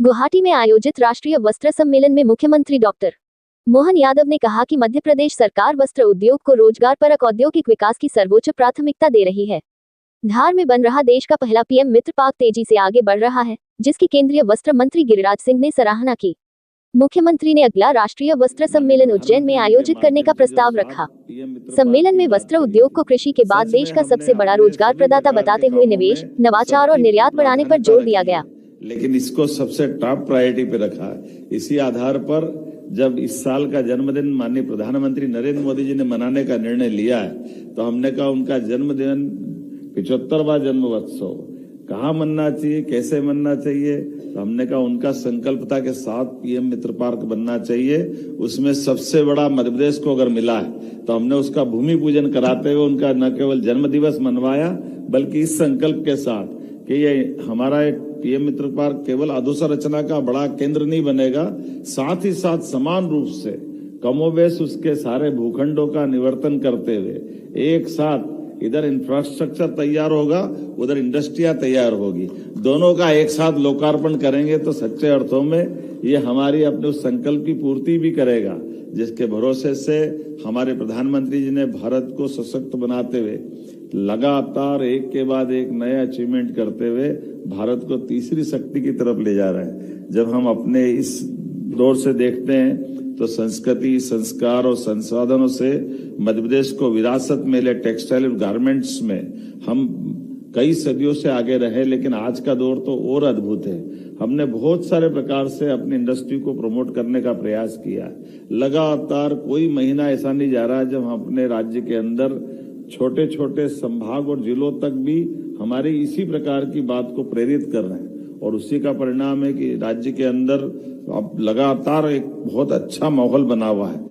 गुवाहाटी में आयोजित राष्ट्रीय वस्त्र सम्मेलन में मुख्यमंत्री डॉक्टर मोहन यादव ने कहा कि मध्य प्रदेश सरकार वस्त्र उद्योग को रोजगारपरक औद्योगिक विकास की सर्वोच्च प्राथमिकता दे रही है। धार में बन रहा देश का पहला पीएम मित्र पार्क तेजी से आगे बढ़ रहा है, जिसकी केंद्रीय वस्त्र मंत्री गिरिराज सिंह ने सराहना की। मुख्यमंत्री ने अगला राष्ट्रीय वस्त्र सम्मेलन उज्जैन में आयोजित करने का प्रस्ताव रखा। सम्मेलन में वस्त्र उद्योग को कृषि के बाद देश का सबसे बड़ा रोजगार प्रदाता बताते हुए निवेश, नवाचार और निर्यात बढ़ाने पर जोर दिया गया। लेकिन इसको सबसे टॉप प्रायोरिटी पे रखा है। इसी आधार पर जब इस साल का जन्मदिन माननीय प्रधानमंत्री नरेंद्र मोदी जी ने मनाने का निर्णय लिया है, तो हमने कहा उनका जन्मदिन 75वां जन्मोत्सव कहाँ मनना चाहिए, कैसे मनना चाहिए, तो हमने कहा उनका संकल्पता के साथ पीएम मित्र पार्क बनना चाहिए। उसमें सबसे बड़ा मध्य प्रदेश को अगर मिला है, तो हमने उसका भूमि पूजन कराते हुए उनका न केवल जन्म दिवस मनवाया, बल्कि इस संकल्प के साथ कि ये हमारा एक पीएम मित्र पार्क केवल अधोसंरचना का बड़ा केंद्र नहीं बनेगा, साथ ही साथ समान रूप से कमोबेश उसके सारे भूखंडों का निवर्तन करते हुए एक साथ इधर इंफ्रास्ट्रक्चर तैयार होगा, उधर इंडस्ट्रियां तैयार होगी, दोनों का एक साथ लोकार्पण करेंगे तो सच्चे अर्थों में ये हमारी अपने उस संकल्प की पूर्ति भी करेगा, जिसके भरोसे से हमारे प्रधानमंत्री जी ने भारत को सशक्त बनाते हुए लगातार एक के बाद एक नए अचीवमेंट करते हुए भारत को तीसरी शक्ति की तरफ ले जा रहे हैं। जब हम अपने इस दौर से देखते हैं तो संस्कृति, संस्कार और संसाधनों से मध्य प्रदेश को विरासत मिले टेक्सटाइल और गारमेंट्स में हम कई सदियों से आगे रहे, लेकिन आज का दौर तो और अद्भुत है। हमने बहुत सारे प्रकार से अपनी इंडस्ट्री को प्रमोट करने का प्रयास किया है। लगातार कोई महीना ऐसा नहीं जा रहा जब हम अपने राज्य के अंदर छोटे छोटे संभाग और जिलों तक भी हमारी इसी प्रकार की बात को प्रेरित कर रहे हैं, और उसी का परिणाम है कि राज्य के अंदर अब लगातार एक बहुत अच्छा माहौल बना हुआ है।